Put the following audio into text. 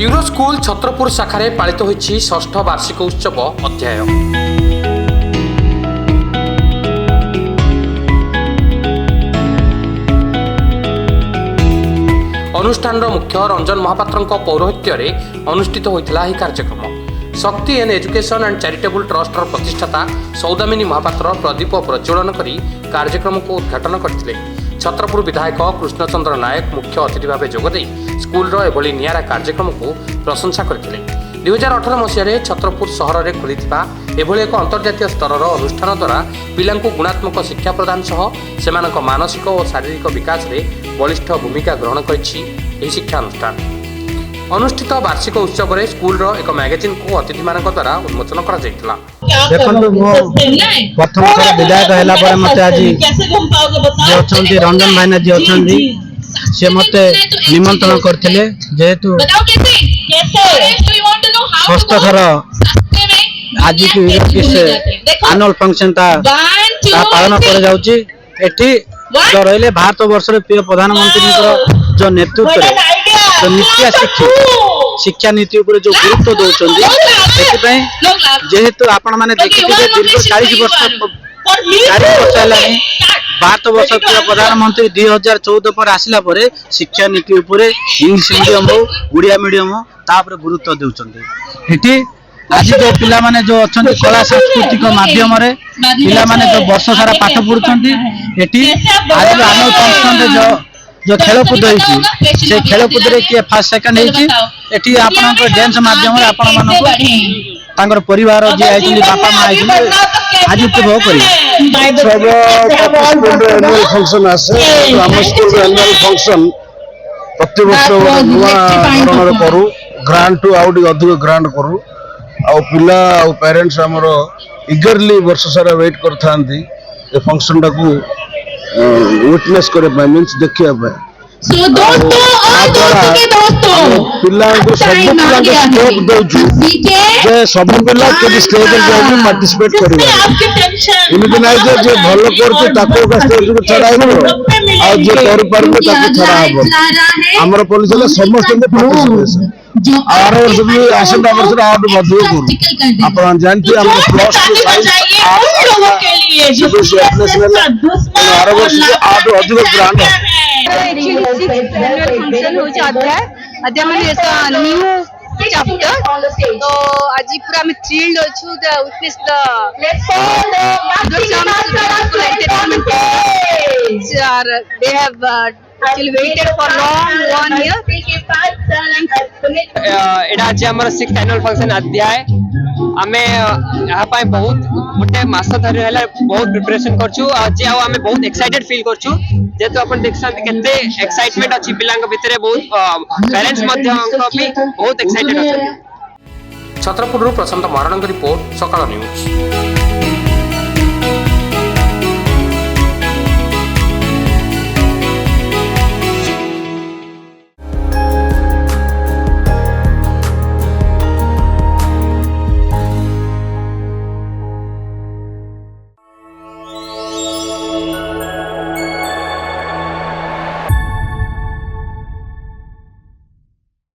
Euro school Chhatrapur शाखारे पालित होइछि षष्ठ वार्षिक उत्सव अध्याय। अनुष्ठान मुख्य रंजन महापात्र पौरोहित्य अनुष्ठित होता यह कार्यक्रम। Shakti and education and charitable trust प्रतिष्ठाता सौदामिनी महापात्र प्रदीप प्रज्वलन कर कार्यक्रम को उद्घाटन करते। छत्रपुर विधायक कृष्णचंद्र नायक मुख्य अतिथि भाव जोगदे स्कूल एभली नियारा कार्यक्रम को प्रशंसा करते। 2018 मसीह छत्रपुर सहर में खोली एभली एक अंतर्जातीय स्तर अनुष्ठान द्वारा पिला गुणात्मक शिक्षा प्रदान सह मानसिक और शारीरिक विकास में बलिष्ठ भूमिका ग्रहण कर शिक्षा अनुष्ठान। अनुष्ठित वार्षिक उत्सव में स्कूल एक मैगजीन को अतिथि मान द्वारा उन्मोचन कर प्रथम थर विधायक है मत आज जी रंजन भाईना जी अच्छा सी मत निमंत्रण करते जेहेतु षष्ठ थर आज आनुअल फंक्शन पालन कर रही भारत वर्ष प्रिय प्रधानमंत्री जो नेतृत्व जो नीति शिक्षा नीति उपर जो गुरुत्व दौरान जेहेतु आपण मैंने देखिए दीर्घ 40 वर्ष है भारत वर्ष प्रिय प्रधानमंत्री 2014 पर आसला शिक्षा नीति उपर इंग्लिश मीडियम हो ओडिया मीडियम हो तापर गुरुत्व देउछन्ते। आज जो पिला माने जो अच्छा कला सांस्कृतिक माध्यम पिला माने जो वर्ष सारा पाठ पढ़ुछन्ते आज आनुअल फंक्शन जो खेलकूद से खेलकूद किए फास्ट सेकेंड होती आप डांस माध्यम आपण परिवार जी आई बापा माँ आई आज उपभोग फंक्शन प्रति वर्ष नुआ करू ग्रांड टू आउट अधिक ग्रांड करू आ पिला पेरेंट्स आमर इगरली वर्ष सारा वेट कर फंक्शन टाकू विटनेस करने मीन्स देखिए सब पिला स्टेज पार्टिसिपेट कर भल कर छड़ा छड़ा हम आमर पुलिस समस्त आर वर्ष भी आसंता वर्ष आउट मध्य आप जानते आर वर्ष आउट अधिक ग्रांड चैप्टर तो आज पूरा हम थ्रिल्ड अच्छु the witness the they have actually waited for long 1 year एटा आज हमर 6th एनुअल फंक्शन अध्याय आमे यहाँ पाए बहुत गोटे मास धरी है बहुत प्रिपरेशन करछु आज आमे बहुत एक्साइटेड फील करछु जेतु अपन देखछन केते एक्साइटमेंट अछि पिलांग भितरे बहुत पेरेंट्स मध्य भी बहुत एक्साइटेड अछि। छत्रपुर प्रशांत महाराणा रिपोर्ट सकाळ न्यूज।